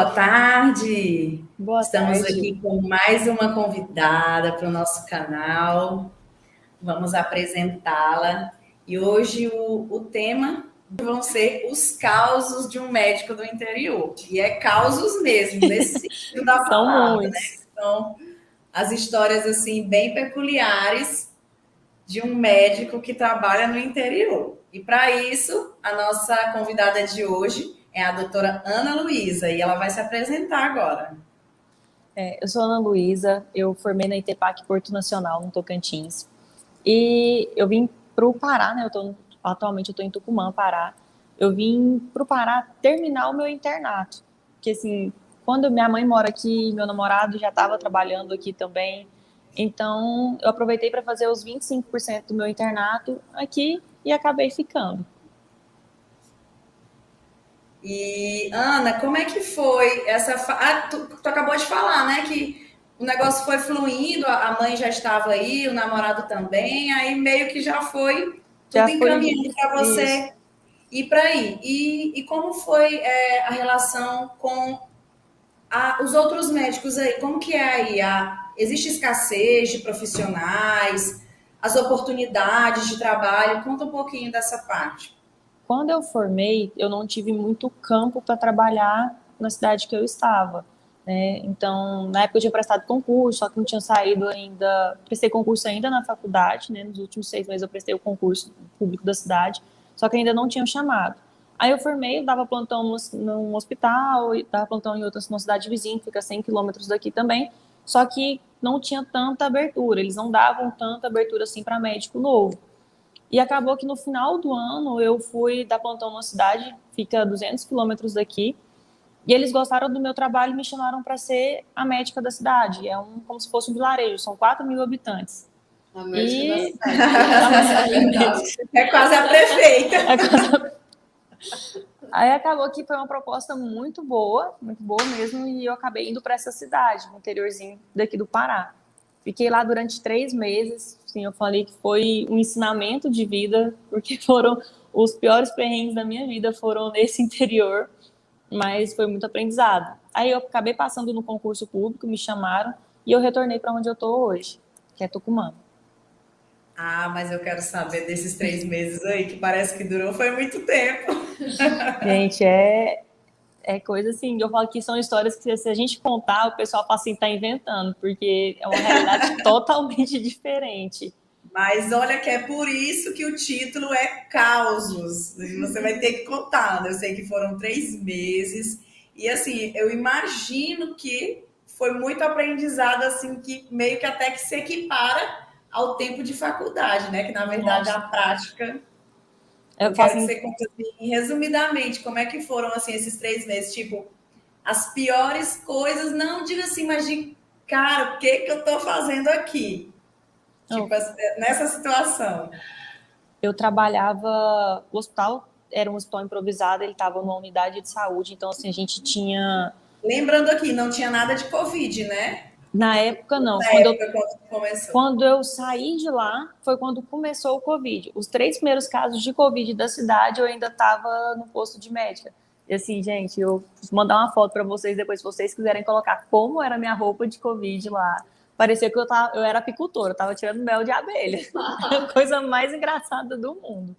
Boa tarde! Boa Estamos tarde. aqui com mais uma convidada para o nosso canal. Vamos apresentá-la. E hoje o tema vão ser os causos de um médico do interior. E é causos mesmo, nesse sentido da São palavra, né? muitos. São as histórias assim bem peculiares de um médico que trabalha no interior. E para isso, a nossa convidada de hoje é a doutora Ana Luísa, e ela vai se apresentar agora. Eu sou Ana Luísa, eu formei na ITPAC Porto Nacional, no Tocantins. E eu vim para o Pará, né? Atualmente eu estou em Tucumã, Pará. Eu vim para o Pará terminar o meu internato. Porque, assim, quando minha mãe mora aqui, meu namorado já estava trabalhando aqui também. Então, eu aproveitei para fazer os 25% do meu internato aqui e acabei ficando. E, Ana, como é que foi essa. Tu acabou de falar, né? Que o negócio foi fluindo, a mãe já estava aí, o namorado também, aí meio que já foi tudo Já foi encaminhando para isso. você ir para aí. E como foi a relação com os outros médicos aí? Como que é aí? Existe escassez de profissionais, as oportunidades de trabalho? Conta um pouquinho dessa parte. Quando eu formei, eu não tive muito campo para trabalhar na cidade que eu estava, né? Então, na época eu tinha prestado concurso, só que não tinha saído ainda. Prestei concurso ainda na faculdade, né? Nos últimos 6 meses eu prestei o concurso público da cidade, só que ainda não tinham chamado. Aí eu formei, eu dava plantão num hospital, e dava plantão em outra, numa cidade vizinha, que fica a 100 quilômetros daqui também, só que não tinha tanta abertura, eles não davam tanta abertura assim para médico novo. E acabou que no final do ano eu fui dar plantão numa cidade, fica a 200 quilômetros daqui, e eles gostaram do meu trabalho e me chamaram para ser a médica da cidade. Como se fosse um vilarejo, são 4.000 habitantes. A médica da E cidade. É quase a prefeita. Aí acabou que foi uma proposta muito boa mesmo, e eu acabei indo para essa cidade, no interiorzinho daqui do Pará. Fiquei lá durante 3 meses, sim, eu falei que foi um ensinamento de vida, porque foram os piores perrengues da minha vida, foram nesse interior, mas foi muito aprendizado. Aí eu acabei passando no concurso público, me chamaram, e eu retornei para onde eu estou hoje, que é Tucumã. Mas eu quero saber desses 3 meses aí, que parece que durou, foi muito tempo. Gente, é coisa assim, eu falo que são histórias que se a gente contar, o pessoal fala assim, tá inventando, porque é uma realidade totalmente diferente. Mas olha que é por isso que o título é Causos. Você vai ter que contar, né? Eu sei que foram 3 meses. E assim, eu imagino que foi muito aprendizado, assim, que meio que até que se equipara ao tempo de faculdade, né? Que na verdade a Nossa, prática. eu Eu falo quero que assim, você conte assim, resumidamente, como é que foram assim esses 3 meses, tipo, as piores coisas, não diga assim, mas de cara, o que que eu tô fazendo aqui? não, Tipo, nessa situação. eu trabalhava, o hospital era um hospital improvisado, ele estava numa unidade de saúde, então assim, a gente tinha, Lembrando aqui, não tinha nada de Covid, né? na época não, Na época quando começou. quando eu saí de lá, foi quando começou o Covid. Os 3 primeiros casos de Covid da cidade, eu ainda estava no posto de médica. E assim, gente, eu vou mandar uma foto para vocês depois, se vocês quiserem colocar como era a minha roupa de Covid lá. Parecia que eu era apicultora, eu tava tirando mel de abelha. A coisa mais engraçada do mundo.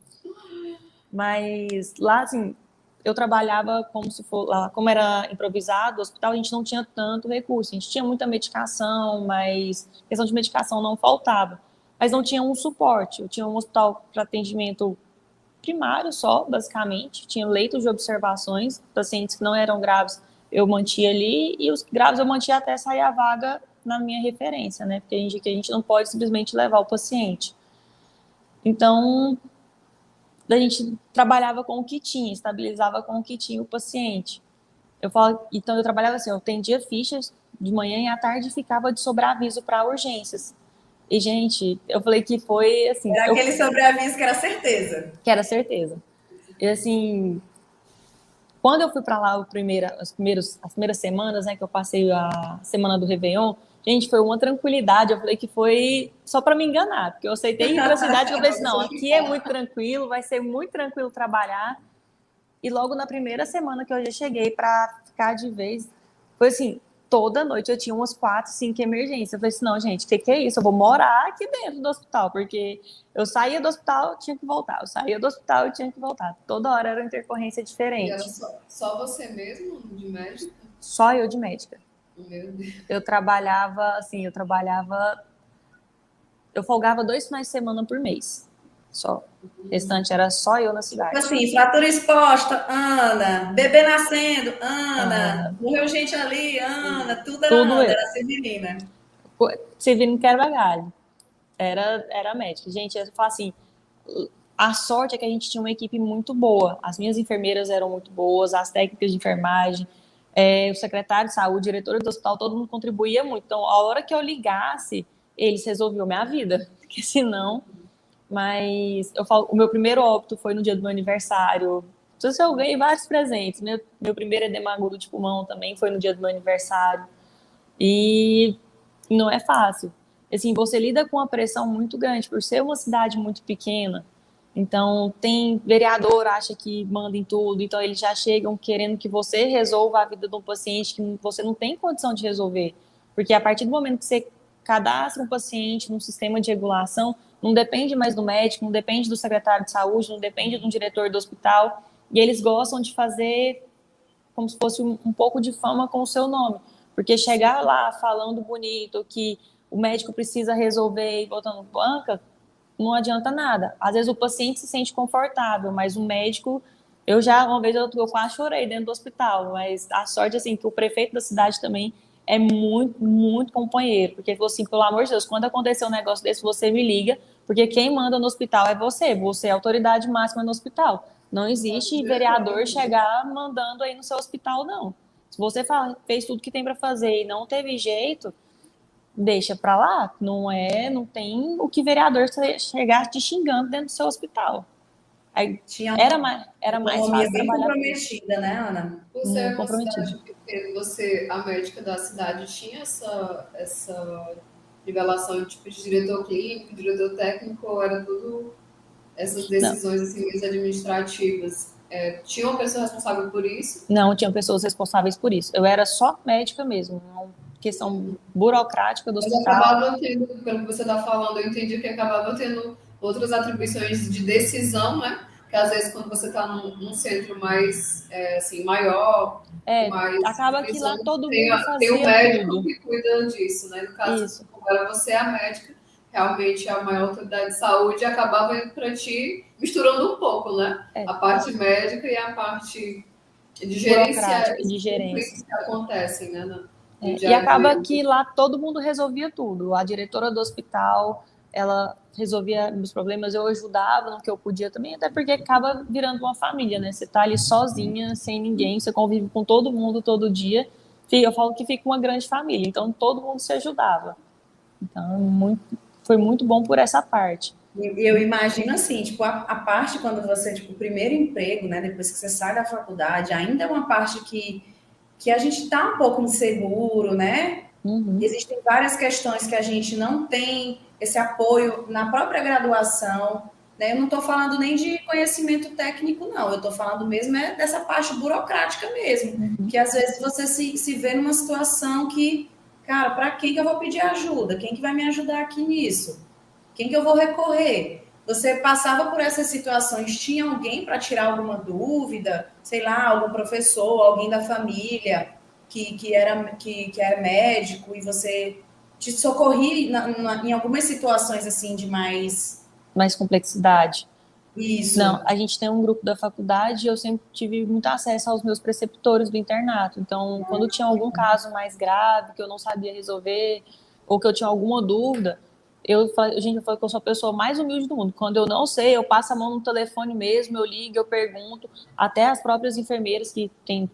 Mas lá, assim, eu trabalhava como se for, lá, como era improvisado, o hospital a gente não tinha tanto recurso. A gente tinha muita medicação, mas questão de medicação não faltava. Mas não tinha um suporte. Eu tinha um hospital para atendimento primário só, basicamente. Tinha leitos de observações, pacientes que não eram graves eu mantia ali, e os graves eu mantia até sair a vaga na minha referência, né? Porque a gente não pode simplesmente levar o paciente. Então, a gente trabalhava com o que tinha, estabilizava com o que tinha o paciente. Então eu trabalhava assim, eu atendia fichas de manhã e à tarde ficava de sobreaviso para urgências. E, gente, eu falei que foi assim, Era aquele sobreaviso que era certeza. que era certeza. E assim, quando eu fui para lá as primeiras semanas, né, que eu passei a semana do Réveillon, gente, foi uma tranquilidade. Eu falei que foi só para me enganar, porque eu aceitei ir para a cidade e eu falei assim, não, aqui é muito tranquilo, vai ser muito tranquilo trabalhar. E logo na primeira semana que eu já cheguei para ficar de vez. Foi assim, toda noite eu tinha umas 4, 5 emergências. Eu falei assim, não, gente, o que é isso? Eu vou morar aqui dentro do hospital, porque eu saía do hospital, tinha que voltar. Eu saía do hospital, eu tinha que voltar. Toda hora era uma intercorrência E era diferente. só você mesmo de médica? Só eu de médica. Meu Deus. Eu trabalhava, eu folgava 2 finais de semana por mês. Só. O restante era só eu na cidade. Assim, fratura exposta, Ana. Bebê nascendo, Ana. Morreu gente ali, Ana. Tudo era Tudo Ana, eu. era Severina. Severino Carvalho. Era médica. Gente, eu falo assim, a sorte é que a gente tinha uma equipe muito boa. As minhas enfermeiras eram muito boas, as técnicas de enfermagem, o secretário de saúde, o diretor do hospital, todo mundo contribuía muito. Então, a hora que eu ligasse, eles resolviam minha vida, porque senão... Mas eu falo, o meu primeiro óbito foi no dia do meu aniversário. Então, eu ganhei vários presentes. Meu primeiro edema agudo de pulmão também foi no dia do meu aniversário. E não é fácil. Assim, você lida com uma pressão muito grande por ser uma cidade muito pequena. Então, tem vereador acha que manda em tudo, então eles já chegam querendo que você resolva a vida de um paciente que você não tem condição de resolver. Porque a partir do momento que você cadastra um paciente num sistema de regulação, não depende mais do médico, não depende do secretário de saúde, não depende do diretor do hospital, e eles gostam de fazer como se fosse um pouco de fama com o seu nome. Porque chegar lá falando bonito que o médico precisa resolver e botando banca, não adianta nada. Às vezes o paciente se sente confortável, mas o médico... Uma vez eu quase chorei dentro do hospital, mas a sorte, assim, que o prefeito da cidade também é muito, muito companheiro, porque ele falou assim, pelo amor de Deus, quando acontecer um negócio desse, você me liga, porque quem manda no hospital é você é a autoridade máxima no hospital. Não existe vereador chegar mandando aí no seu hospital, não. Se você fez tudo que tem para fazer e não teve jeito, deixa para lá. Não tem o que vereador chegar te xingando dentro do seu hospital. Aí, Tinha era mais economia fácil bem trabalhar comprometida, né, Ana? Você é muito uma comprometido. cidade pequena, a médica da cidade, tinha essa nivelação tipo, de diretor clínico, diretor técnico, ou era tudo essas decisões assim, mais administrativas? Tinha uma pessoa responsável por isso? Não, tinham pessoas responsáveis por isso. Eu era só médica mesmo, uma questão burocrática do Mas hospital. acabava tendo, pelo que você está falando, eu entendi que acabava tendo outras atribuições de decisão, né? Que às vezes quando você está num centro mais assim, maior, mais acaba que lá todo mundo tem fazia o médico tudo. que cuida disso, né? No caso, Isso. agora você é a médica, realmente é a maior autoridade de saúde, e acabava indo para ti misturando um pouco, né? A parte médica e a parte de gerência de gerência que acontecem, né? E acaba que lá todo mundo resolvia tudo. A diretora do hospital, ela resolvia os problemas, eu ajudava no que eu podia também, até porque acaba virando uma família, né? Você tá ali sozinha, sem ninguém, você convive com todo mundo todo dia. Eu falo que fica uma grande família, então todo mundo se ajudava. Então, foi muito bom por essa parte. Eu imagino assim, tipo, a parte quando você, tipo, o primeiro emprego, né, depois que você sai da faculdade, ainda é uma parte que a gente tá um pouco inseguro, né? Existem várias questões que a gente não tem esse apoio na própria graduação, né? Eu não estou falando nem de conhecimento técnico, não. Eu estou falando mesmo dessa parte burocrática mesmo, que às vezes você se vê numa situação que, cara, para quem que eu vou pedir ajuda? Quem que vai me ajudar aqui nisso? Quem que eu vou recorrer? Você passava por essas situações, tinha alguém para tirar alguma dúvida? Sei lá, algum professor, alguém da família que era médico e você te socorria em algumas situações assim de mais complexidade. Isso. Não, a gente tem um grupo da faculdade e eu sempre tive muito acesso aos meus preceptores do internato. Então, quando tinha algum caso mais grave que eu não sabia resolver ou que eu tinha alguma dúvida, eu falo que eu sou a pessoa mais humilde do mundo. Quando eu não sei, eu passo a mão no telefone mesmo, eu ligo, eu pergunto, até as próprias enfermeiras que têm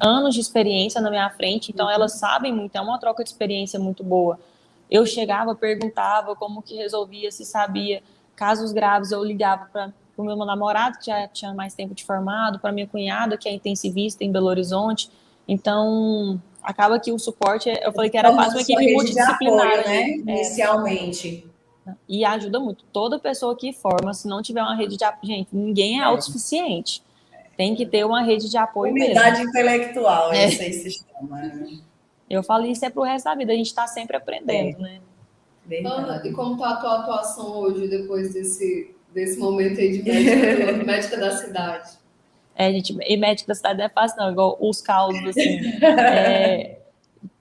anos de experiência na minha frente, então elas sabem muito, é uma troca de experiência muito boa. Eu chegava, perguntava como que resolvia, se sabia. Casos graves, eu ligava para o meu namorado, que já tinha mais tempo de formado, para minha cunhada, que é intensivista em Belo Horizonte. Então, acaba que o suporte, eu falei que era quase uma equipe multidisciplinar. Apoio, né? Inicialmente. E ajuda muito. Toda pessoa que forma, se não tiver uma rede de apoio, gente, ninguém é autossuficiente. Tem que ter uma rede de apoio Humildade mesmo. intelectual, isso aí se chama, né? Eu falo isso é pro resto da vida, a gente está sempre aprendendo, né? Ana, e Verdade. como está a tua atuação hoje, depois desse momento aí de médica, médica da cidade? Gente, e médico da cidade não é fácil, não, igual os causos, assim,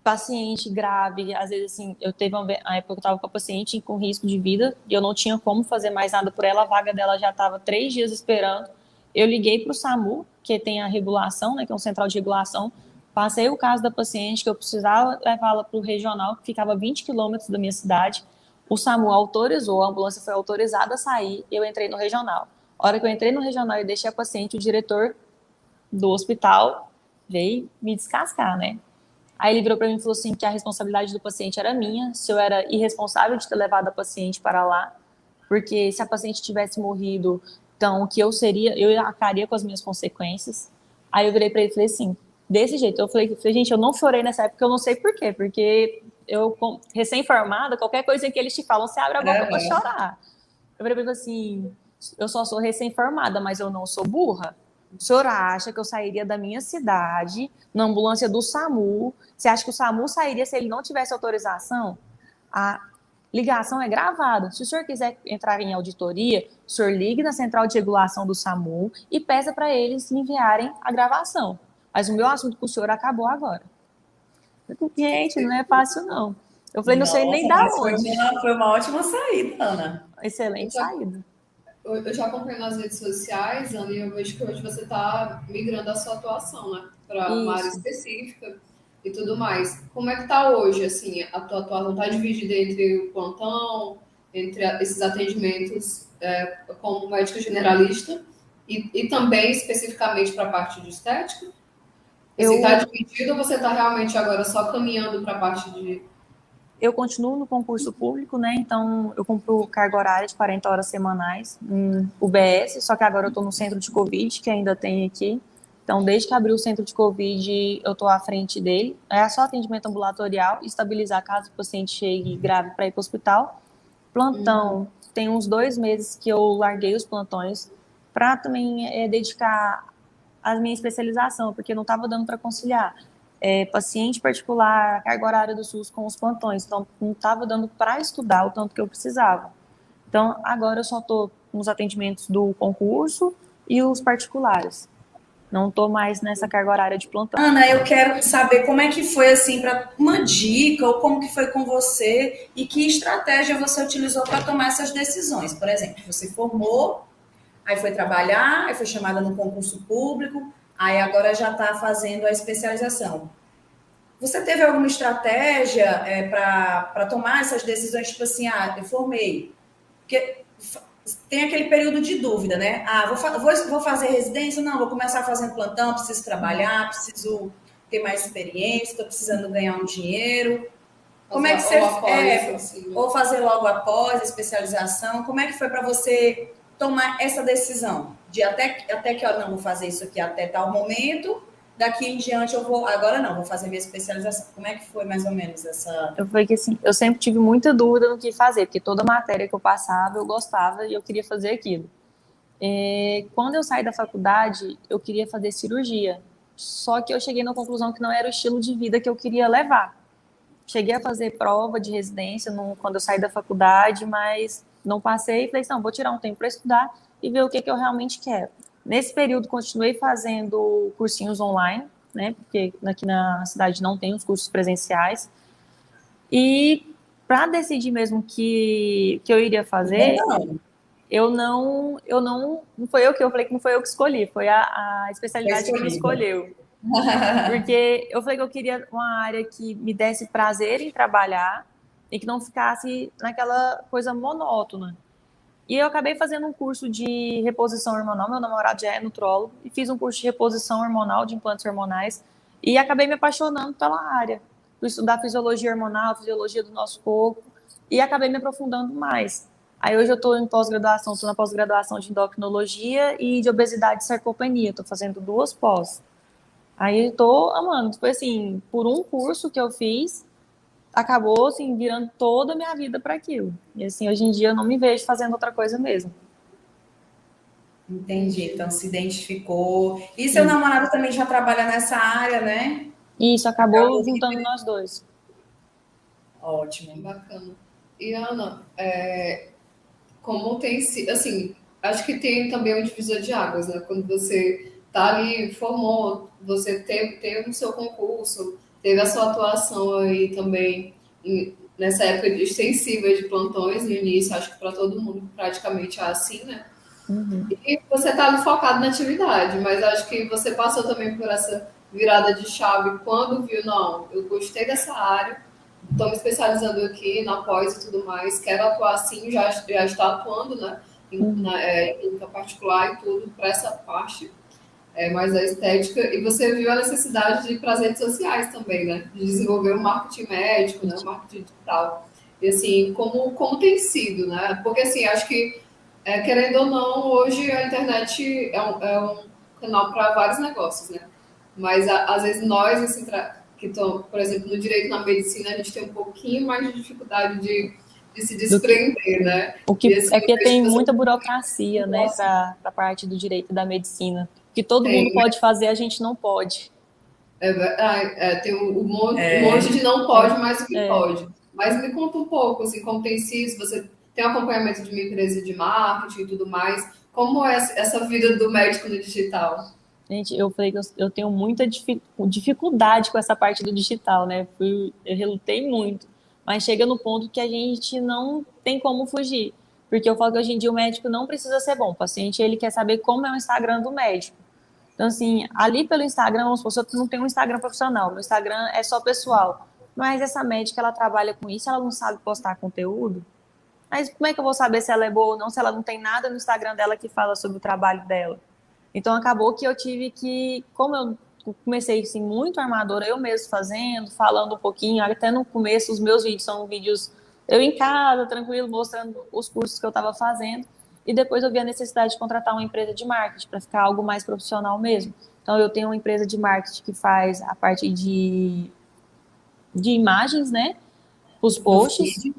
paciente grave, às vezes, assim, eu teve uma época que eu estava com a paciente com risco de vida e eu não tinha como fazer mais nada por ela, a vaga dela já estava 3 dias esperando. Eu liguei para o SAMU, que tem a regulação, né, que é um central de regulação, passei o caso da paciente, que eu precisava levá-la para o regional, que ficava a 20 quilômetros da minha cidade. O SAMU autorizou, a ambulância foi autorizada a sair, eu entrei no regional. A hora que eu entrei no regional e deixei a paciente, o diretor do hospital veio me descascar, né? Aí ele virou para mim e falou assim que a responsabilidade do paciente era minha, se eu era irresponsável de ter levado a paciente para lá, porque se a paciente tivesse morrido, então que eu arcaria com as minhas consequências. Aí eu virei para ele e falei assim, desse jeito, eu falei, gente, eu não chorei nessa época, eu não sei por quê, porque eu, recém-formada, qualquer coisa que eles te falam, você abre a boca para chorar. Eu virei para ele assim, eu só sou recém-formada, mas eu não sou burra. O senhor acha que eu sairia da minha cidade na ambulância do SAMU? Você acha que o SAMU sairia se ele não tivesse autorização? A ligação é gravada. Se o senhor quiser entrar em auditoria, o senhor ligue na central de regulação do SAMU e peça para eles enviarem a gravação. Mas o meu assunto com o senhor acabou agora. Gente, não é fácil, não. Eu falei, não sei nem Nossa, da mas onde. foi uma ótima saída, Ana. Eu Excelente já, saída. eu já acompanho nas redes sociais, Ana, e eu vejo que hoje você está migrando a sua atuação, né, para uma área Isso. específica e tudo mais. Como é que está hoje, assim, a tua atuação está dividida entre o plantão, entre esses atendimentos como médica generalista e também especificamente para a parte de estética? Assim, está Eu dividido ou você está realmente agora só caminhando para a parte de... Eu continuo no concurso público, né? Então, eu cumpro carga horária de 40 horas semanais em UBS, só que agora eu estou no centro de Covid, que ainda tem aqui. Então, desde que abriu o centro de Covid, eu estou à frente dele. É só atendimento ambulatorial, estabilizar caso o paciente chegue grave para ir para o hospital. Plantão, tem uns 2 meses que eu larguei os plantões para também dedicar à minha especialização, porque não estava dando para conciliar paciente particular, carga horária do SUS com os plantões, então não estava dando para estudar o tanto que eu precisava. Então, agora eu só estou nos atendimentos do concurso e os particulares. Não estou mais nessa carga horária de plantão. Ana, eu quero saber como é que foi, assim, para uma dica, ou como que foi com você, e que estratégia você utilizou para tomar essas decisões. Por exemplo, você formou, aí foi trabalhar, aí foi chamada no concurso público, aí agora já está fazendo a especialização. Você teve alguma estratégia para tomar essas decisões, tipo assim, eu formei? Porque tem aquele período de dúvida, né? Vou fazer residência? Não, vou começar fazendo plantão, preciso trabalhar, preciso ter mais experiência, estou precisando ganhar um dinheiro. Como é que você... ou fazer logo após a especialização. Como é que foi para você tomar essa decisão? De até que hora não vou fazer isso aqui até tal momento, daqui em diante eu vou... Agora não, vou fazer minha especialização. Como é que foi mais ou menos essa... Eu falei que assim, eu sempre tive muita dúvida no que fazer, porque toda matéria que eu passava eu gostava e eu queria fazer aquilo. Quando eu saí da faculdade, eu queria fazer cirurgia, só que eu cheguei na conclusão que não era o estilo de vida que eu queria levar. Cheguei a fazer prova de residência quando eu saí da faculdade, mas não passei e falei, não, vou tirar um tempo para estudar e ver o que eu realmente quero. Nesse período, continuei fazendo cursinhos online, né, porque aqui na cidade não tem os cursos presenciais. E para decidir mesmo que eu iria fazer, não foi eu falei que não foi eu que escolhi, foi a especialidade que me escolheu. Porque eu falei que eu queria uma área que me desse prazer em trabalhar e que não ficasse naquela coisa monótona. E eu acabei fazendo um curso de reposição hormonal, meu namorado já é nutrólogo, e fiz um curso de reposição hormonal, de implantes hormonais, e acabei me apaixonando pela área. Fui estudar fisiologia hormonal, fisiologia do nosso corpo, e acabei me aprofundando mais. Aí hoje eu estou em pós-graduação, estou na pós-graduação de endocrinologia e de obesidade e sarcopenia, estou fazendo 2 pós. Aí eu tô amando. Foi assim, por um curso que eu fiz, acabou assim, virando toda a minha vida para aquilo. E assim, hoje em dia eu não me vejo fazendo outra coisa mesmo. Entendi. Então se identificou. E seu namorado também já trabalha nessa área, né? E isso acabou juntando nós dois. Ótimo. Bacana. E Ana, como tem sido, assim, acho que tem também um divisor de águas, né? Quando você tá ali, formou, você teve o seu concurso, teve a sua atuação aí também nessa época de extensiva de plantões no início, acho que para todo mundo praticamente é assim, né? E você está ali focado na atividade, mas acho que você passou também por essa virada de chave quando viu, não, eu gostei dessa área, estou me especializando aqui na pós e tudo mais, quero atuar assim, já está atuando, né, em clínica particular e tudo, para essa parte mais da estética, e você viu a necessidade de ir para as redes sociais também, né, de desenvolver o marketing médico, né, o marketing digital, e assim, como tem sido, né, porque assim, acho que, querendo ou não, hoje a internet é um canal para vários negócios, né, mas às vezes nós, assim, que estão, por exemplo, no direito, na medicina, a gente tem um pouquinho mais de dificuldade de se desprender, né? O que E, assim, é porque tem você... muita burocracia, né, para a parte do direito da medicina. Que todo mundo pode fazer, a gente não pode. Tem um monte de não pode, mas o que pode. Mas me conta um pouco, assim, como tem sido, você tem acompanhamento de uma empresa de marketing e tudo mais, como é essa vida do médico no digital? Gente, eu falei que eu tenho muita dificuldade com essa parte do digital, né? Eu relutei muito. Mas chega no ponto que a gente não tem como fugir. Porque eu falo que hoje em dia o médico não precisa ser bom. O paciente, ele quer saber como é o Instagram do médico. Então, assim, ali pelo Instagram, vamos supor, se eu não tenho um Instagram profissional, meu Instagram é só pessoal. Mas essa médica, ela trabalha com isso, ela não sabe postar conteúdo. Mas como é que eu vou saber se ela é boa ou não, se ela não tem nada no Instagram dela que fala sobre o trabalho dela? Então, acabou que eu tive que, como eu comecei assim, muito armadora, eu mesmo fazendo, falando um pouquinho, até no começo os meus vídeos são vídeos eu em casa, tranquilo, mostrando os cursos que eu estava fazendo, e depois eu vi a necessidade de contratar uma empresa de marketing para ficar algo mais profissional mesmo. Então, eu tenho uma empresa de marketing que faz a parte de imagens, né, os posts,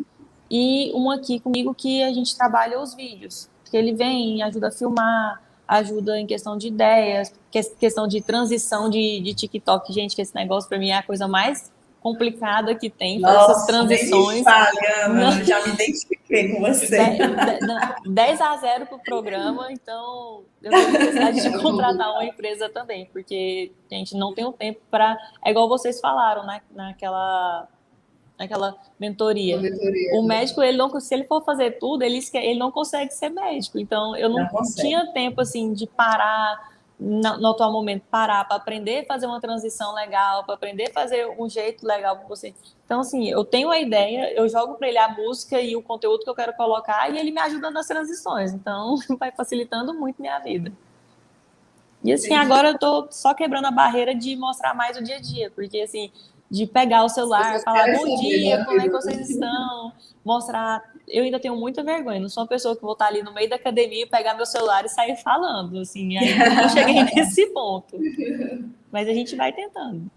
e uma aqui comigo que a gente trabalha os vídeos, que ele vem, ajuda a filmar, ajuda em questão de ideias, questão de transição de TikTok, gente, que esse negócio para mim é a coisa mais complicada que tem, fazer essas Nossa, nem me transições. fale, Ana, já me identifiquei com você. 10-0 para o programa, então eu tenho necessidade de contratar uma empresa também, porque a gente não tem o tempo para. É igual vocês falaram, né, naquela mentoria. O médico, ele não, se ele for fazer tudo, ele não consegue ser médico. Então, eu não tinha tempo, assim, de parar, no atual momento, parar para aprender a fazer uma transição legal, para aprender a fazer um jeito legal para você. Então, assim, eu tenho a ideia, eu jogo para ele a música e o conteúdo que eu quero colocar e ele me ajuda nas transições. Então, vai facilitando muito minha vida. E, assim, agora eu tô só quebrando a barreira de mostrar mais o dia a dia, porque, assim, de pegar o celular, falar bom dia, como é que vocês estão, mostrar. Eu ainda tenho muita vergonha, não sou uma pessoa que vou estar ali no meio da academia, pegar meu celular e sair falando, assim, ainda não cheguei nesse ponto. Mas a gente vai tentando.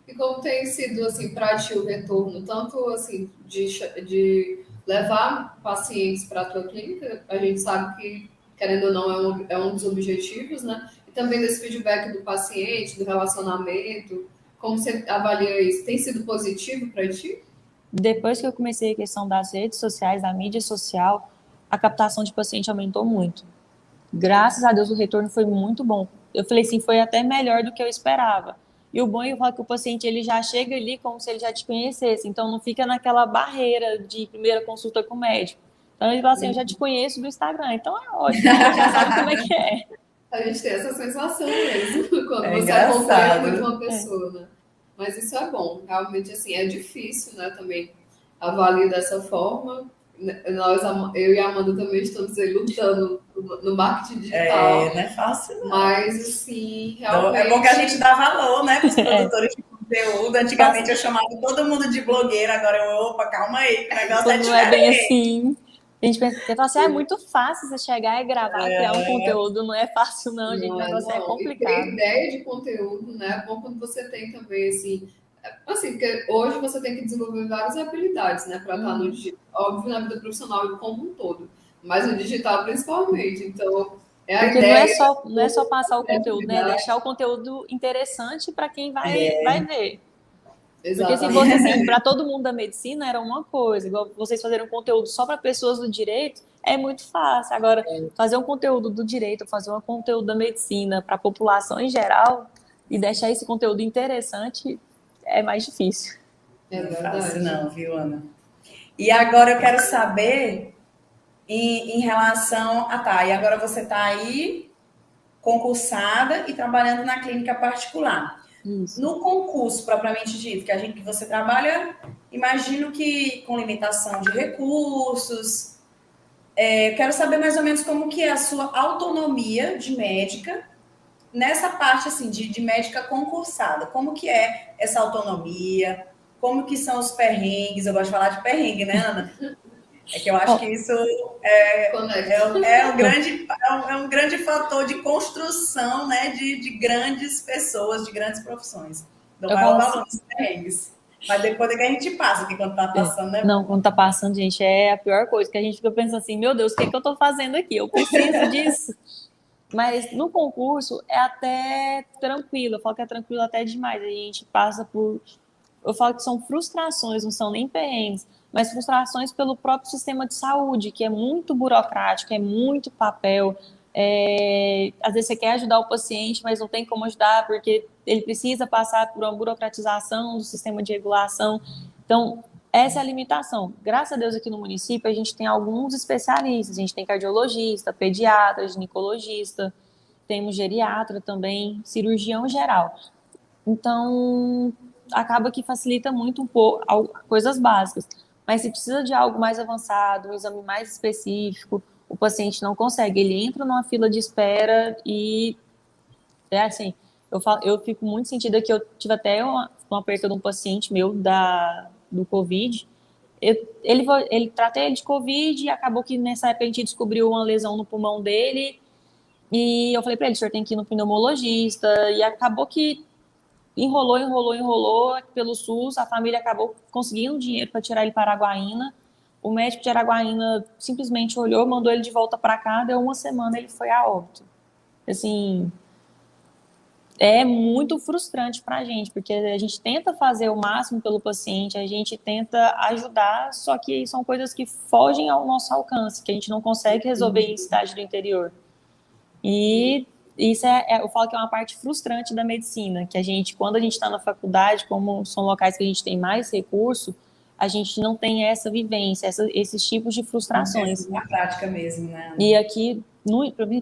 E como tem sido, assim, para ti o retorno, tanto, assim, de levar pacientes para a tua clínica, a gente sabe que, querendo ou não, é um dos objetivos, né? E também desse feedback do paciente, do relacionamento, como você avalia isso? Tem sido positivo para ti? Depois que eu comecei a questão das redes sociais, da mídia social, a captação de paciente aumentou muito. Graças a Deus o retorno foi muito bom. Eu falei assim, foi até melhor do que eu esperava. E o bom é que o paciente ele já chega ali como se ele já te conhecesse, então não fica naquela barreira de primeira consulta com o médico. Então ele fala assim, eu já te conheço do Instagram, então é ótimo, a gente já sabe como é que é. A gente tem essa sensação mesmo, quando você engraçado. acompanha muito uma pessoa, né? Mas isso é bom, realmente, assim, é difícil, né, também avaliar dessa forma. Eu e a Amanda também estamos aí lutando no marketing digital. Não é fácil, não. Mas, assim, realmente... É bom que a gente dá valor, né, para os produtores de conteúdo. Antigamente eu chamava todo mundo de blogueira, agora opa, calma aí, que o negócio é diferente. Não é bem assim. A gente pensa, você fala assim, é muito fácil você chegar e gravar, criar um conteúdo, não é fácil não, gente, o negócio é complicado. E ter ideia de conteúdo, né, é bom quando você tem também, assim, porque hoje você tem que desenvolver várias habilidades, né, para estar no digital, óbvio, na vida profissional como um todo, mas no digital principalmente, então É a Porque ideia. não é só passar o conteúdo, né? É deixar o conteúdo interessante para quem vai ver. Porque se fosse Exatamente. assim, para todo mundo da medicina era uma coisa, igual vocês fazerem um conteúdo só para pessoas do direito, é muito fácil. Agora, fazer um conteúdo do direito, fazer um conteúdo da medicina para a população em geral e deixar esse conteúdo interessante é mais difícil. É Não é fácil verdade. não, viu, Ana? E agora eu quero saber em relação a tá, e agora você está aí concursada e trabalhando na clínica particular. Isso. No concurso propriamente dito, que você trabalha, imagino que com limitação de recursos. Eu quero saber mais ou menos como que é a sua autonomia de médica nessa parte assim de médica concursada. Como que é essa autonomia? Como que são os perrengues? Eu gosto de falar de perrengue, né, Ana? É que eu acho que isso é um grande fator de construção, né, de grandes pessoas, de grandes profissões. Dou Eu maior falo assim, valor nos perrengues. Mas depois é que a gente passa, que quando tá passando, né? não, quando tá passando, gente, é a pior coisa, que a gente fica pensando assim, meu Deus, o que eu tô fazendo aqui? Eu preciso disso. Mas no concurso é até tranquilo, eu falo que é tranquilo até demais. A gente passa por. Eu falo que são frustrações, não são nem perrengues, mas frustrações pelo próprio sistema de saúde, que é muito burocrático, é muito papel. Às vezes você quer ajudar o paciente, mas não tem como ajudar porque ele precisa passar por uma burocratização do sistema de regulação. Então, essa é a limitação. Graças a Deus aqui no município a gente tem alguns especialistas, a gente tem cardiologista, pediatra, ginecologista, temos geriatra também, cirurgião geral. Então, acaba que facilita muito um pouco coisas básicas. Mas se precisa de algo mais avançado, um exame mais específico, o paciente não consegue. Ele entra numa fila de espera e é assim, eu fico muito sentida que eu tive até uma perca de um paciente meu do Covid. Ele tratei ele de Covid e acabou que nessa época a gente descobriu uma lesão no pulmão dele e eu falei para ele, o senhor tem que ir no pneumologista e acabou que enrolou pelo SUS, a família acabou conseguindo dinheiro para tirar ele para Araguaína. O médico de Araguaína simplesmente olhou, mandou ele de volta para cá, deu uma semana ele foi a óbito. Assim, é muito frustrante para a gente, porque a gente tenta fazer o máximo pelo paciente, a gente tenta ajudar, só que são coisas que fogem ao nosso alcance, que a gente não consegue resolver em cidade do interior. E isso eu falo que é uma parte frustrante da medicina, que a gente, quando a gente está na faculdade, como são locais que a gente tem mais recurso, a gente não tem essa vivência, esses tipos de frustrações. Na prática mesmo, né? E aqui,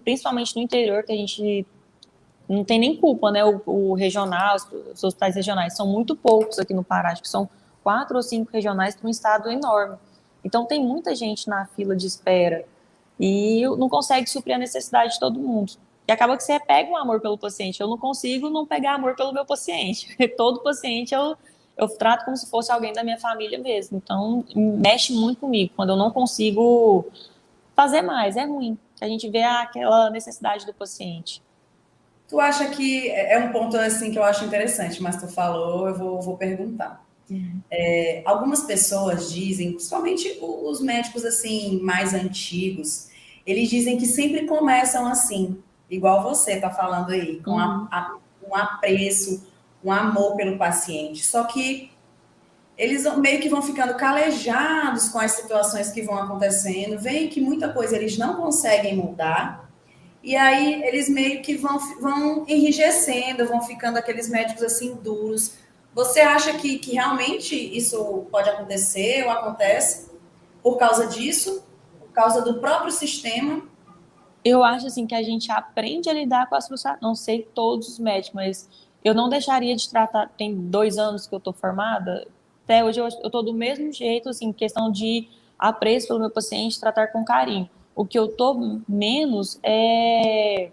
principalmente no interior, que a gente não tem nem culpa, né? O regional, os hospitais regionais são muito poucos aqui no Pará, acho que são 4 ou 5 regionais para um estado enorme. Então tem muita gente na fila de espera e não consegue suprir a necessidade de todo mundo. E acaba que você pega um amor pelo paciente. Eu não consigo não pegar amor pelo meu paciente. Todo paciente eu trato como se fosse alguém da minha família mesmo. Então mexe muito comigo quando eu não consigo fazer mais. É ruim. A gente vê aquela necessidade do paciente. Tu acha que é um ponto assim que eu acho interessante, mas tu falou, eu vou perguntar. Algumas pessoas dizem, principalmente os médicos assim mais antigos, eles dizem que sempre começam assim, igual você está falando aí, com um apreço, um amor pelo paciente. Só que eles meio que vão ficando calejados com as situações que vão acontecendo, veem que muita coisa eles não conseguem mudar. E aí eles meio que vão enrijecendo, vão ficando aqueles médicos assim duros. Você acha que realmente isso pode acontecer ou acontece por causa disso? Por causa do próprio sistema? Eu acho assim que a gente aprende a lidar com as frustrações. Não sei todos os médicos, mas eu não deixaria de tratar. Tem 2 anos que eu estou formada. Até hoje eu estou do mesmo jeito, assim, questão de apreço pelo meu paciente, tratar com carinho. O que eu estou menos é,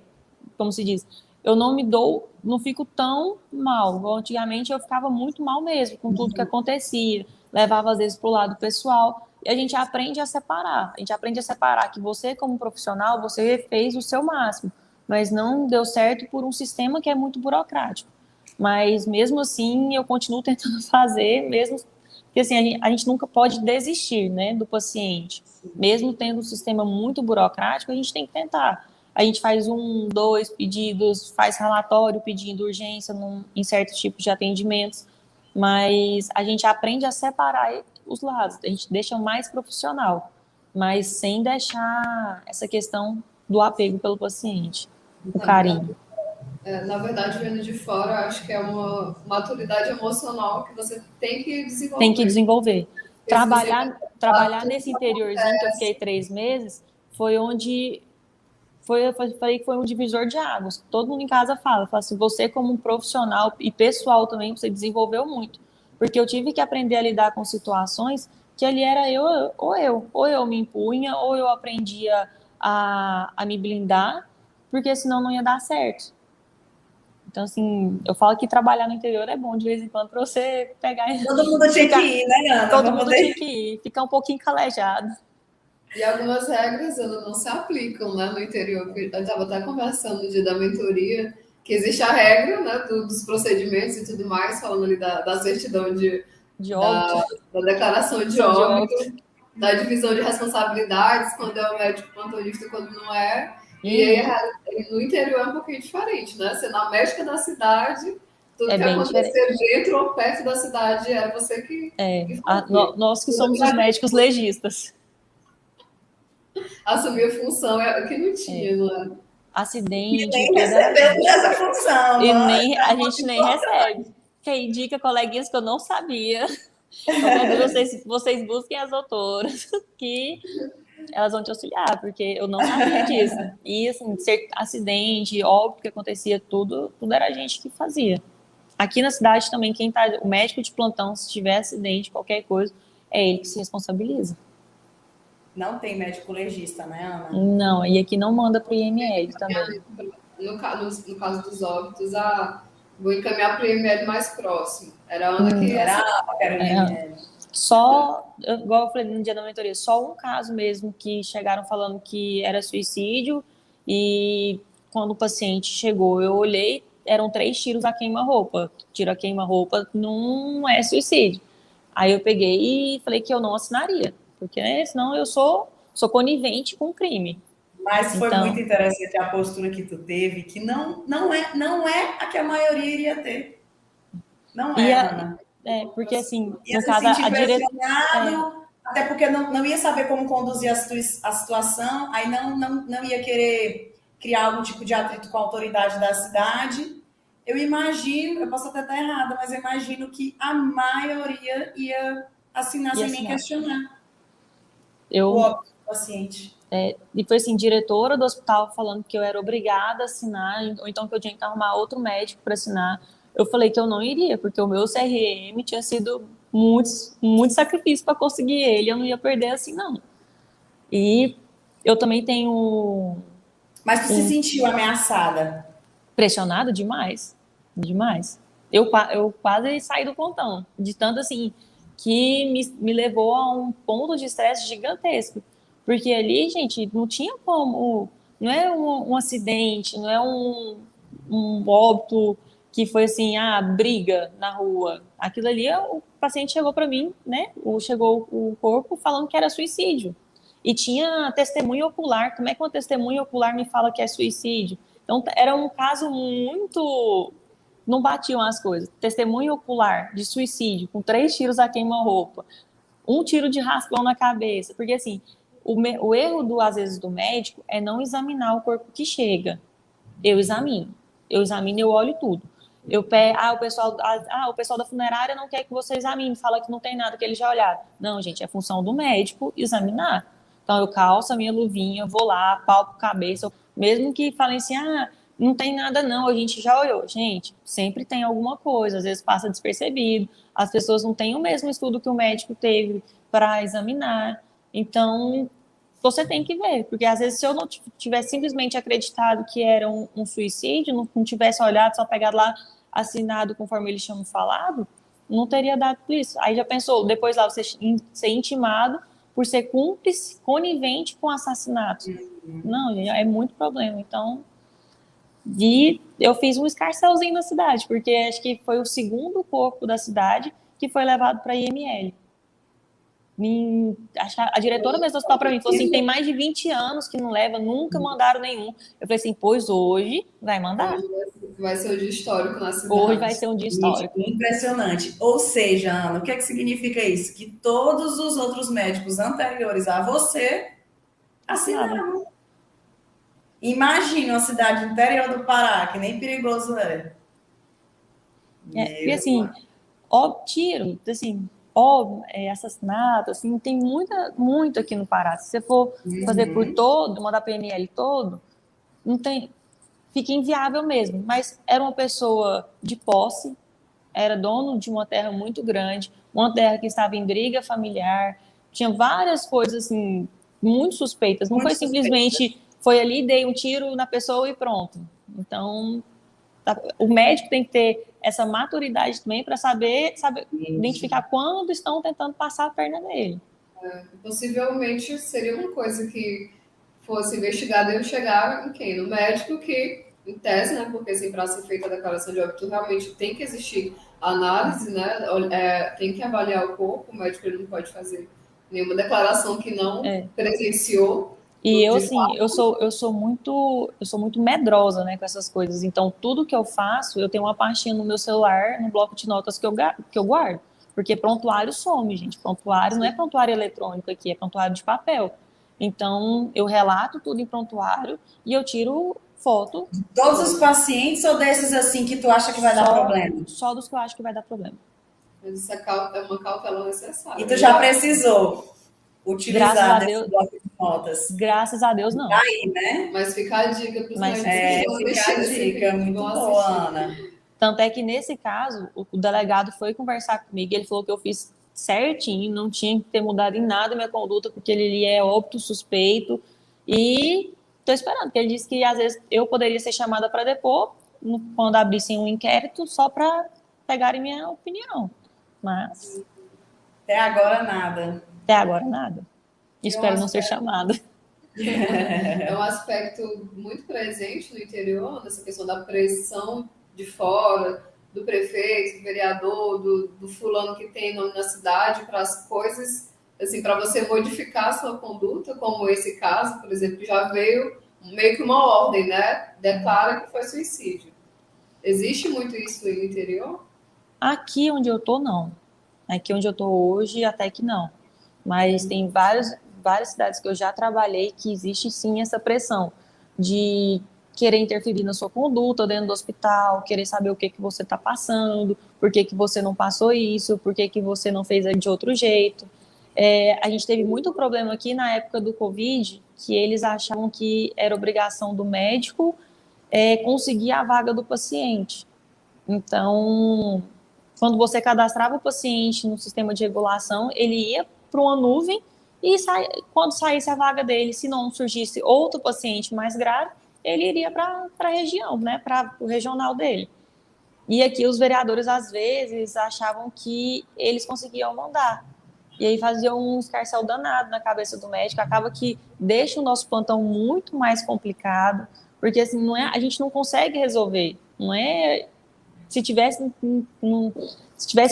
como se diz, eu não fico tão mal. Antigamente eu ficava muito mal mesmo com tudo que acontecia, levava às vezes para o lado pessoal. E a gente aprende a separar. A gente aprende a separar que você, como profissional, você fez o seu máximo, mas não deu certo por um sistema que é muito burocrático. Mas mesmo assim, eu continuo tentando fazer, mesmo porque assim, a gente nunca pode desistir, né, do paciente. Mesmo tendo um sistema muito burocrático, a gente tem que tentar. a gente faz 1, 2 pedidos, faz relatório pedindo urgência em certos tipos de atendimentos, mas a gente aprende a separar os lados, a gente deixa mais profissional, mas sem deixar essa questão do apego pelo paciente, o carinho. Na verdade, vendo de fora, acho que é uma maturidade emocional que você tem que desenvolver. Tem que desenvolver. Trabalhar nesse interiorzinho que eu fiquei 3 meses foi onde falei que foi um divisor de águas. Todo mundo em casa fala assim, você como um profissional e pessoal também, você desenvolveu muito. Porque eu tive que aprender a lidar com situações que ali era ou eu me impunha, ou eu aprendia a me blindar, porque senão não ia dar certo. Então, assim, eu falo que trabalhar no interior é bom de vez em quando para você pegar... Todo mundo tinha que ir, né, Ana? Todo mundo tinha que ir, ficar um pouquinho calejado. E algumas regras não se aplicam, né, no interior. Eu estava até conversando no dia da mentoria, que existe a regra, né, dos procedimentos e tudo mais, falando ali da certidão da declaração de óbito, da divisão de responsabilidades, quando é o médico plantonista, quando não é. E aí, no interior é um pouquinho diferente, né? Você na médica da cidade, tudo que acontecer dentro ou perto da cidade era você que nós que somos os médicos legistas. Assumir a função que não tinha, não é? Acidente. E nem recebemos essa função. E nem, a gente nem recebe. Quem indica coleguinhas que eu não sabia. Vocês busquem as doutoras que elas vão te auxiliar, porque eu não sabia disso. E, assim, ser acidente, óbvio que acontecia tudo era a gente que fazia. Aqui na cidade também, o médico de plantão, se tiver acidente, qualquer coisa, é ele que se responsabiliza. Não tem médico legista, né, Ana? Não, e aqui não manda para o IML também. No caso dos óbitos, vou encaminhar para o IML mais próximo. Era a Ana que era o IML. Só, igual eu falei no dia da mentoria, só um caso mesmo que chegaram falando que era suicídio e quando o paciente chegou, eu olhei, eram 3 tiros a queima-roupa. Tiro a queima-roupa não é suicídio. Aí eu peguei e falei que eu não assinaria, porque senão eu sou conivente com o crime. Mas foi muito interessante a postura que tu teve, que não é a que a maioria iria ter. Não é, Ana. Porque assim, ia se sentir pressionado, até porque não ia saber como conduzir a situação, aí não ia querer criar algum tipo de atrito com a autoridade da cidade. Eu imagino, eu posso até estar errada, mas eu imagino que a maioria ia assinar sem nem questionar o óbito do paciente. E foi assim, diretora do hospital falando que eu era obrigada a assinar, ou então que eu tinha que arrumar outro médico para assinar. Eu falei que eu não iria, porque o meu CRM tinha sido muito sacrifício para conseguir ele, eu não ia perder assim, não. E eu também tenho... Mas tu se sentiu ameaçada? Pressionada demais, demais. Eu quase saí do pontão, de tanto assim, que me levou a um ponto de estresse gigantesco. Porque ali, gente, não tinha como... Não é um acidente, não é um óbito... que foi assim, briga na rua. Aquilo ali, o paciente chegou para mim, né? Chegou o corpo falando que era suicídio. E tinha testemunho ocular. Como é que uma testemunha ocular me fala que é suicídio? Então, era um caso muito... Não batiam as coisas. Testemunho ocular de suicídio, com 3 tiros a queima-roupa, 1 tiro de raspão na cabeça. Porque, assim, o erro, às vezes, do médico é não examinar o corpo que chega. Eu examino, eu olho tudo. O pessoal da funerária não quer que você examine, fala que não tem nada, que eles já olharam. Não, gente, é função do médico examinar. Então, eu calço a minha luvinha, vou lá, palpo a cabeça, mesmo que falem assim, não tem nada não, a gente já olhou. Gente, sempre tem alguma coisa, às vezes passa despercebido, as pessoas não têm o mesmo estudo que o médico teve para examinar. Então, você tem que ver, porque às vezes se eu não tivesse simplesmente acreditado que era um suicídio, não tivesse olhado, só pegado lá, assinado conforme eles tinham falado, não teria dado isso. Aí já pensou, depois lá você ser intimado por ser cúmplice, conivente com assassinato. Não, é muito problema. Então, eu fiz um escarcelzinho na cidade, porque acho que foi o 2º corpo da cidade que foi levado para a IML. Acho que a diretora mesmo do hospital para mim falou assim, tem mais de 20 anos que não leva, nunca mandaram nenhum. Eu falei assim, pois hoje vai mandar. Vai ser um dia histórico na Hoje vai cidade. ser um dia histórico. Impressionante. Ou seja, Ana, o que é que significa isso? Que todos os outros médicos anteriores a você assinaram. Imagina uma cidade interior do Pará, que nem perigoso é. E assim, ó, tiro, assim, ó, assassinato, assim, tem muito aqui no Pará. Se você for fazer por todo, mandar PNL todo, não tem, fica inviável mesmo. Mas era uma pessoa de posse, era dono de uma terra muito grande, uma terra que estava em briga familiar, tinha várias coisas, assim, muito suspeitas. Não Muito foi suspeito. simplesmente, foi ali, dei um tiro na pessoa e pronto. Então, o médico tem que ter essa maturidade também para saber identificar quando estão tentando passar a perna nele. Possivelmente seria uma coisa que fosse investigada e chegar em quem? No médico que, em tese, né? Porque assim, para ser feita a declaração de óbito, realmente tem que existir análise, né? Tem que avaliar o corpo, o médico ele não pode fazer nenhuma declaração que não presenciou. E eu, assim, eu sou muito medrosa, né, com essas coisas. Então, tudo que eu faço, eu tenho uma pastinha no meu celular, no bloco de notas que eu guardo. Porque prontuário some, gente. Prontuário não é prontuário eletrônico aqui, é prontuário de papel. Então, eu relato tudo em prontuário e eu tiro foto. Todos os pacientes ou desses assim que tu acha que vai dar problema? Só dos que eu acho que vai dar problema. Mas isso é uma cautela necessária. E tu já precisou utilizar Deus, bloco de notas? Graças a Deus, não. Aí, né? Mas fica a dica para os fica a dica, muito boa, Ana. Tanto é que nesse caso, o delegado foi conversar comigo e ele falou que eu fiz certinho, não tinha que ter mudado em nada a minha conduta, porque ele é óbito suspeito. E estou esperando, porque ele disse que às vezes eu poderia ser chamada para depor quando abrissem um inquérito só para pegarem minha opinião. Mas até agora nada. Até agora nada. Espero não ser chamada. É um aspecto muito presente no interior, nessa questão da pressão de fora, do prefeito, do vereador, do fulano que tem nome na cidade, para as coisas, assim, para você modificar a sua conduta, como esse caso, por exemplo, que já veio meio que uma ordem, né? Declara que foi suicídio. Existe muito isso no interior? Aqui onde eu tô, não. Aqui onde eu tô hoje, até que não. Mas tem várias cidades que eu já trabalhei que existe sim essa pressão de querer interferir na sua conduta dentro do hospital, querer saber o que você está passando, por que você não passou isso, por que você não fez de outro jeito. A gente teve muito problema aqui na época do Covid, que eles achavam que era obrigação do médico conseguir a vaga do paciente. Então, quando você cadastrava o paciente no sistema de regulação, ele ia para uma nuvem e quando saísse a vaga dele, se não surgisse outro paciente mais grave, ele iria para a região, né, para o regional dele. E aqui os vereadores, às vezes, achavam que eles conseguiam mandar. E aí faziam um escarcéu danado na cabeça do médico. Acaba que deixa o nosso plantão muito mais complicado, porque assim, a gente não consegue resolver. Não é... Se tivesse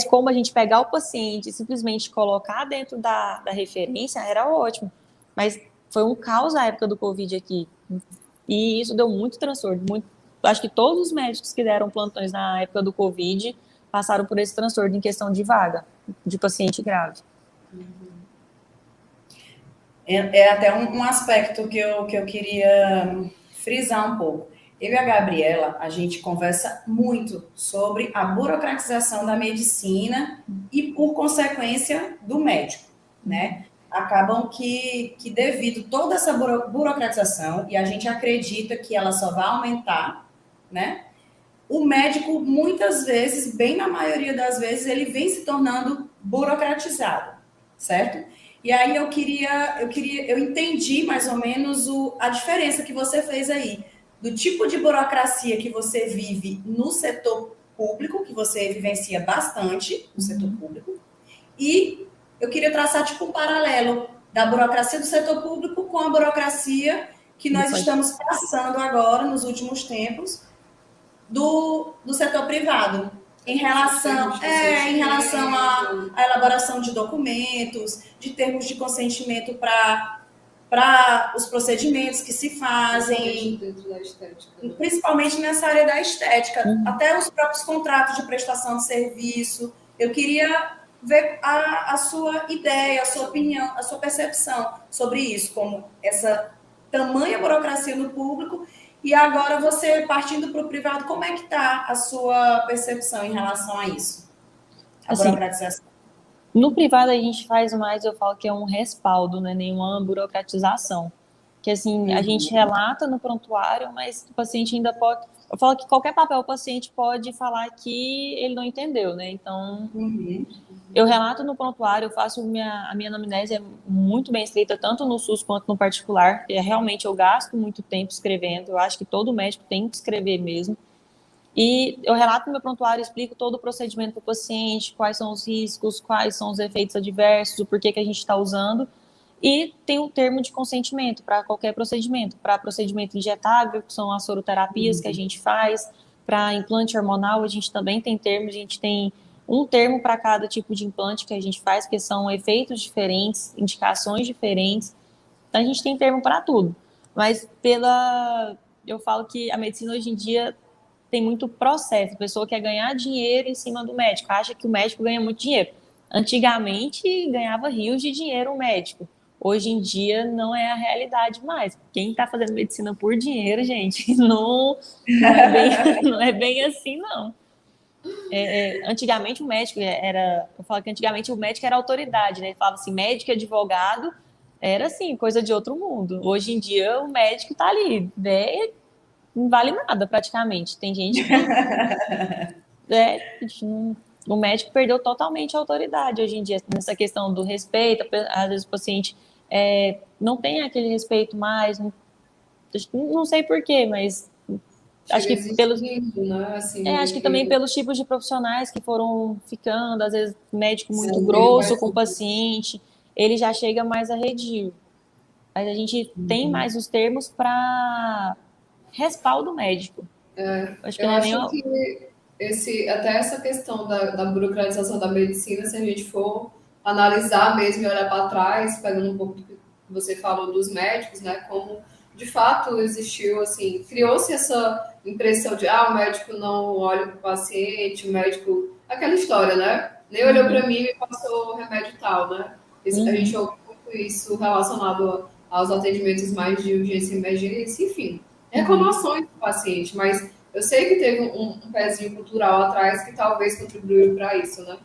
como a gente pegar o paciente e simplesmente colocar dentro da referência, era ótimo. Mas foi um caos a época do Covid aqui. E isso deu muito transtorno. Acho que todos os médicos que deram plantões na época do Covid passaram por esse transtorno em questão de vaga, de paciente grave. É até um aspecto que eu queria frisar um pouco. Eu e a Gabriela, a gente conversa muito sobre a burocratização da medicina e, por consequência, do médico, né? Acabam que devido a toda essa burocratização, e a gente acredita que ela só vai aumentar, né? O médico, muitas vezes, bem na maioria das vezes, ele vem se tornando burocratizado, certo? E aí eu entendi mais ou menos a diferença que você fez aí, do tipo de burocracia que você vive no setor público, que você vivencia bastante no setor público, e eu queria traçar tipo um paralelo da burocracia do setor público com a burocracia que nós estamos passando agora, nos últimos tempos, do setor privado. Em relação à elaboração de documentos, de termos de consentimento para os procedimentos que se fazem, dentro da estética, né? Principalmente nessa área da estética, até os próprios contratos de prestação de serviço. Eu queria ver a sua ideia, a sua opinião, a sua percepção sobre isso, como essa tamanha burocracia no público. E agora você, partindo para o privado, como é que está a sua percepção em relação a isso? A burocratização. No privado a gente faz mais, eu falo que é um respaldo, não é nenhuma burocratização. Que assim, a gente relata no prontuário, mas o paciente ainda pode... Eu falo que qualquer papel o paciente pode falar que ele não entendeu, né? Então, eu relato no prontuário, eu faço a minha anamnese é muito bem escrita, tanto no SUS quanto no particular. Realmente eu gasto muito tempo escrevendo, eu acho que todo médico tem que escrever mesmo. E eu relato no meu prontuário, explico todo o procedimento para o paciente, quais são os riscos, quais são os efeitos adversos, o porquê que a gente está usando. E tem um termo de consentimento para qualquer procedimento. Para procedimento injetável, que são as soroterapias que a gente faz. Para implante hormonal, a gente também tem termos. A gente tem um termo para cada tipo de implante que a gente faz, porque são efeitos diferentes, indicações diferentes. Então, a gente tem termo para tudo. Mas eu falo que a medicina hoje em dia tem muito processo. A pessoa quer ganhar dinheiro em cima do médico, acha que o médico ganha muito dinheiro. Antigamente, ganhava rios de dinheiro o médico. Hoje em dia, não é a realidade mais. Quem está fazendo medicina por dinheiro, gente, não é bem assim, não. Antigamente, o médico eu falo que antigamente o médico era autoridade, né? Ele falava assim, médico e advogado era, assim, coisa de outro mundo. Hoje em dia, o médico está ali, né? Não vale nada, praticamente. Tem gente que... o médico perdeu totalmente a autoridade hoje em dia, nessa questão do respeito. Às vezes o paciente não tem aquele respeito mais, não sei porquê, mas acho que né? Assim, acho que também pelos tipos de profissionais que foram ficando, às vezes médico muito grosso com o paciente, ele já chega mais arredio. Mas a gente tem mais os termos para respaldo médico. Acho que até essa questão da burocratização da medicina, se a gente for analisar mesmo e olhar para trás, pegando um pouco do que você falou dos médicos, né, como de fato existiu, assim, criou-se essa impressão de, o médico não olha para o paciente, o médico, aquela história, né, nem olhou para mim e me passou remédio tal, né, a gente ouve muito isso relacionado aos atendimentos mais de urgência e emergência, enfim, reclamações do paciente, mas eu sei que teve um pezinho cultural atrás que talvez contribuiu para isso, né?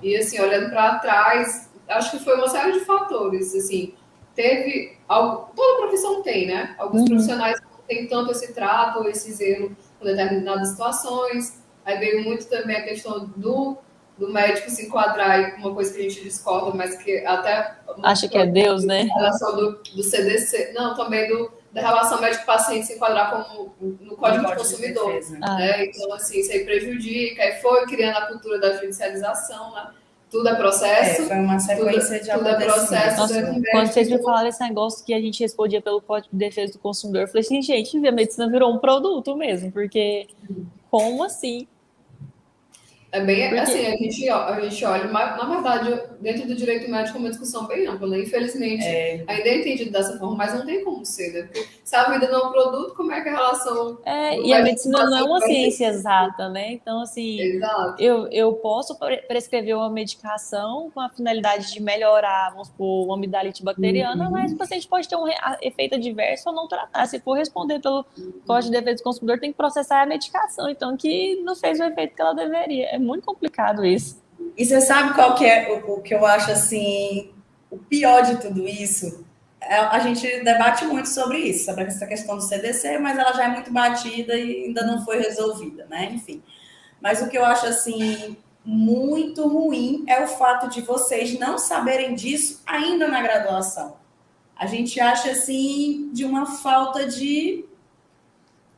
E, assim, olhando para trás, acho que foi uma série de fatores, assim, teve algo, toda profissão tem, né? Alguns profissionais não têm tanto esse trato ou esse zelo com determinadas situações, aí veio muito também a questão do médico se enquadrar em uma coisa que a gente discorda, mas que até... Acha que é Deus, né? A relação do CDC, não, também da relação médico-paciente se enquadrar como no Código de Consumidor. Né? Então, assim, isso aí prejudica, aí foi criando a cultura da judicialização, né? Tudo é processo. Foi uma sequência de tudo é processo. Nossa, quando vocês me falaram esse negócio que a gente respondia pelo Código de Defesa do Consumidor, eu falei assim, gente, a medicina virou um produto mesmo, porque como assim? É bem assim, a gente olha, mas na verdade, dentro do direito médico é uma discussão bem ampla, né? Infelizmente, ainda é entendido dessa forma, mas não tem como ser, né? Porque se a vida não é um produto, como é que a relação... E a medicina não é uma ciência exata, né? Então, assim, eu posso prescrever uma medicação com a finalidade de melhorar, vamos supor, uma amidalite bacteriana, mas o paciente pode ter um efeito adverso ou não tratar. Se for responder pelo Código de Defesa do Consumidor, tem que processar a medicação, então, que não fez o efeito que ela deveria. É muito complicado isso. E você sabe qual que é o que eu acho, assim, o pior de tudo isso? A gente debate muito sobre isso, sobre essa questão do CDC, mas ela já é muito batida e ainda não foi resolvida, né? Enfim. Mas o que eu acho, assim, muito ruim é o fato de vocês não saberem disso ainda na graduação. A gente acha, assim, de uma falta de...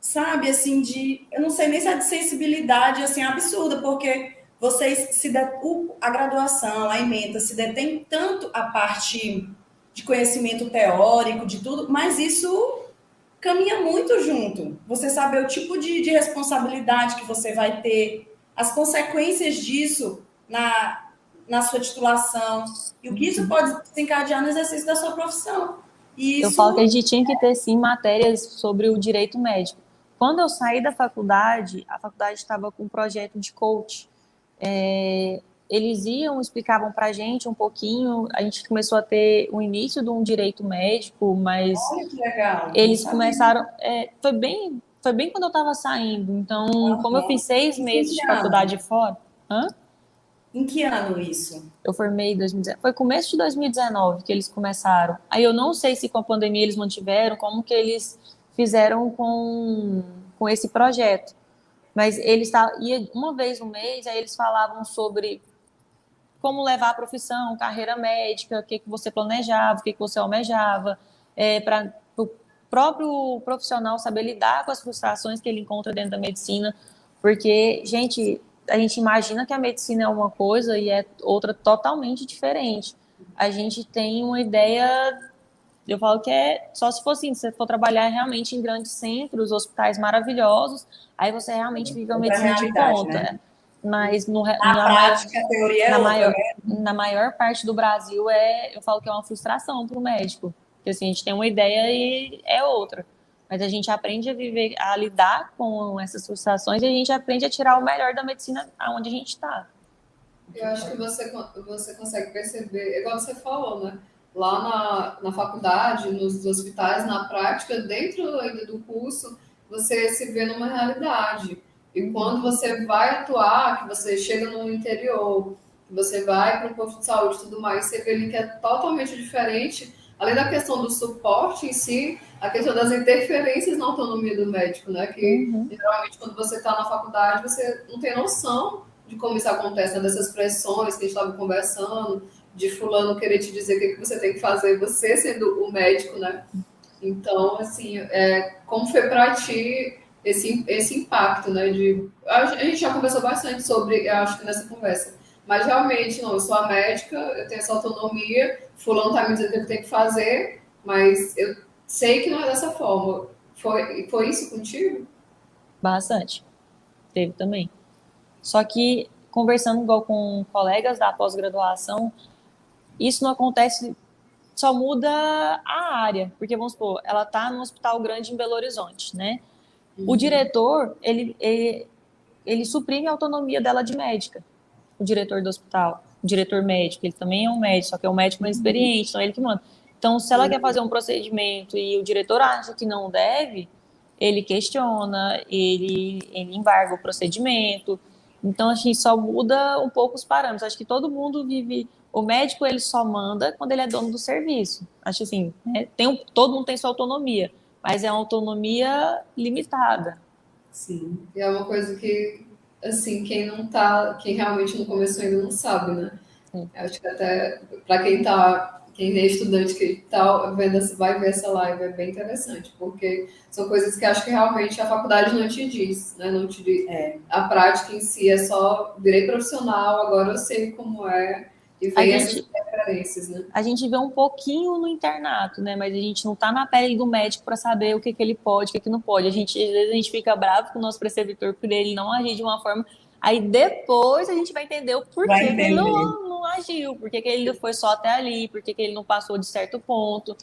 sabe, assim, eu não sei nem se é de sensibilidade, assim, absurda, porque vocês, a graduação, a ementa, se detém tanto a parte de conhecimento teórico, de tudo, mas isso caminha muito junto. Você sabe o tipo de responsabilidade que você vai ter as consequências disso na sua titulação, e o que isso pode desencadear no exercício da sua profissão. E Eu isso... falo que a gente tinha que ter, sim, matérias sobre o direito médico. Quando eu saí da faculdade, a faculdade estava com um projeto de coach. Eles explicavam para a gente um pouquinho, a gente começou a ter o início de um direito médico, mas Olha que legal, eles começaram... foi bem quando eu estava saindo, então, como eu fiz 6 meses de faculdade fora... Em que ano isso? Eu formei em 2019. Foi começo de 2019 que eles começaram. Aí eu não sei se com a pandemia eles mantiveram, como que eles fizeram com esse projeto. Mas eles ia uma vez no mês, aí eles falavam sobre como levar a profissão, carreira médica, o que você planejava, o que você almejava, para o próprio profissional saber lidar com as frustrações que ele encontra dentro da medicina. Porque, gente, a gente imagina que a medicina é uma coisa e é outra totalmente diferente. A gente tem uma ideia, eu falo que é só se for assim, se você for trabalhar realmente em grandes centros, hospitais maravilhosos, aí você realmente vive a medicina de ponta. Né? Mas na prática, a teoria é outra, na maior parte do Brasil, eu falo que é uma frustração para o médico. Porque assim, a gente tem uma ideia e é outra. Mas a gente aprende a viver, a lidar com essas frustrações e a gente aprende a tirar o melhor da medicina aonde a gente está. Eu acho que você consegue perceber, igual você falou, né? Lá na faculdade, nos hospitais, na prática, dentro ainda do curso, você se vê numa realidade. E quando você vai atuar, que você chega no interior, que você vai para o posto de saúde e tudo mais, você vê ali que é totalmente diferente. Além da questão do suporte em si, a questão das interferências na autonomia do médico, né? Que geralmente quando você está na faculdade, você não tem noção de como isso acontece, né? Dessas pressões que a gente estava conversando, de fulano querer te dizer o que você tem que fazer, você sendo o médico, né? Então, assim, como foi para ti esse impacto, né? A gente já conversou bastante sobre, eu acho que nessa conversa, mas realmente, não, eu sou a médica, eu tenho essa autonomia, fulano tá me dizendo o que eu tenho que fazer, mas eu sei que não é dessa forma. Foi isso contigo? Bastante. Teve também. Só que, conversando igual com colegas da pós-graduação, isso não acontece, só muda a área. Porque, vamos supor, ela está num hospital grande em Belo Horizonte, né? O diretor, ele suprime a autonomia dela de médica. O diretor do hospital, o diretor médico, ele também é um médico, só que é um médico mais experiente, então é ele que manda. Então, se ela quer fazer um procedimento e o diretor acha que não deve, ele questiona, ele embarga o procedimento. Então, acho que só muda um pouco os parâmetros. Acho que todo mundo vive... O médico, ele só manda quando ele é dono do serviço. Acho assim, né? Todo mundo tem sua autonomia, mas é uma autonomia limitada. Sim, e é uma coisa que, assim, quem realmente não começou ainda não sabe, né? Sim. Acho que até para quem é estudante que vai ver essa live, é bem interessante, porque são coisas que acho que realmente a faculdade não te diz, né? Não te diz. A prática em si é só virei profissional, agora eu sei como é, e vem essas referências, né? A gente vê um pouquinho no internato, né? Mas a gente não tá na pele do médico para saber o que ele pode, o que não pode. Às vezes a gente fica bravo com o nosso preceptor por ele não agir de uma forma. Aí depois a gente vai entender o porquê que ele não agiu, porquê que ele foi só até ali, porquê que ele não passou de certo ponto.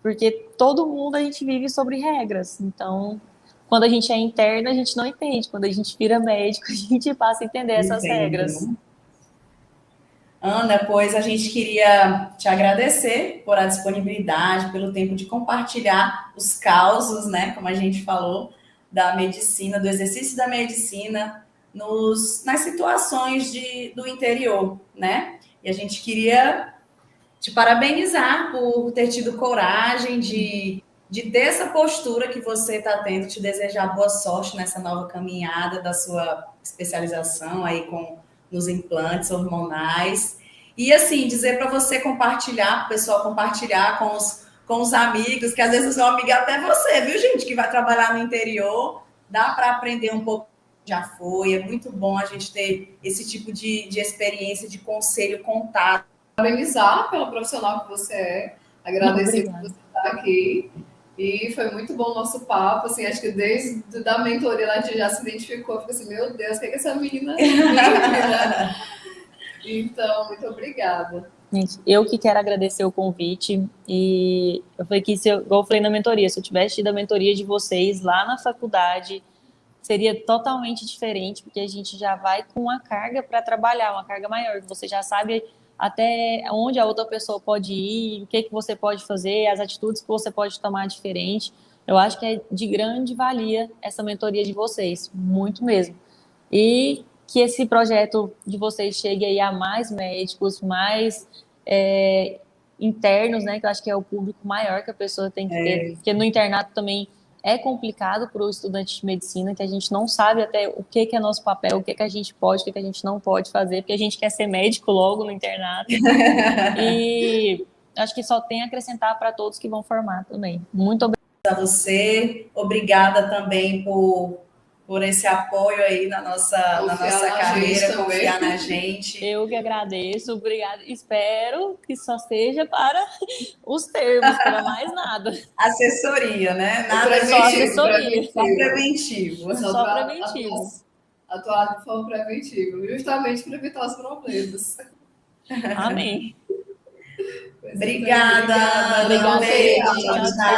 Porque todo mundo a gente vive sobre regras. Então, quando a gente é interna, a gente não entende. Quando a gente vira médico, a gente passa a entender essas regras. Ana, pois a gente queria te agradecer por a disponibilidade, pelo tempo de compartilhar os causos, né, como a gente falou, da medicina, do exercício da medicina nas situações do interior, né? E a gente queria te parabenizar por ter tido coragem de ter essa postura que você está tendo, te desejar boa sorte nessa nova caminhada da sua especialização aí nos implantes hormonais. E, assim, dizer para você compartilhar, para o pessoal compartilhar com os amigos, que às vezes o seu amigo é até você, viu, gente, que vai trabalhar no interior, dá para aprender um pouco, já foi, é muito bom a gente ter esse tipo de experiência, de conselho, contato. Parabenizar pelo profissional que você é, agradecer por você estar aqui E foi muito bom o nosso papo, assim, acho que desde da mentoria lá a gente já se identificou, fica assim, meu Deus, o que é que essa menina vive, né? Então, muito obrigada. Gente, eu que quero agradecer o convite e eu falei que, igual eu falei na mentoria, se eu tivesse tido a mentoria de vocês lá na faculdade, seria totalmente diferente, porque a gente já vai com uma carga para trabalhar, uma carga maior, você já sabe até onde a outra pessoa pode ir, o que que você pode fazer, as atitudes que você pode tomar diferente. Eu acho que é de grande valia essa mentoria de vocês, muito mesmo. E que esse projeto de vocês chegue aí a mais médicos, mais internos, né? Que eu acho que é o público maior que a pessoa tem que ter, porque no internato também é complicado para o estudante de medicina, que a gente não sabe até o que é nosso papel, o que a gente pode, o que a gente não pode fazer, porque a gente quer ser médico logo no internato. E acho que só tem a acrescentar para todos que vão formar também. Muito obrigada a você, obrigada também por esse apoio aí na nossa carreira, confiar na gente. Eu que agradeço, obrigada. Espero que só seja para os termos, para mais nada. Assessoria, né? Nada só assessoria. Só preventivo. Só preventivo. Atuar de forma preventiva, justamente para evitar os problemas. Amém. Obrigada. Obrigada.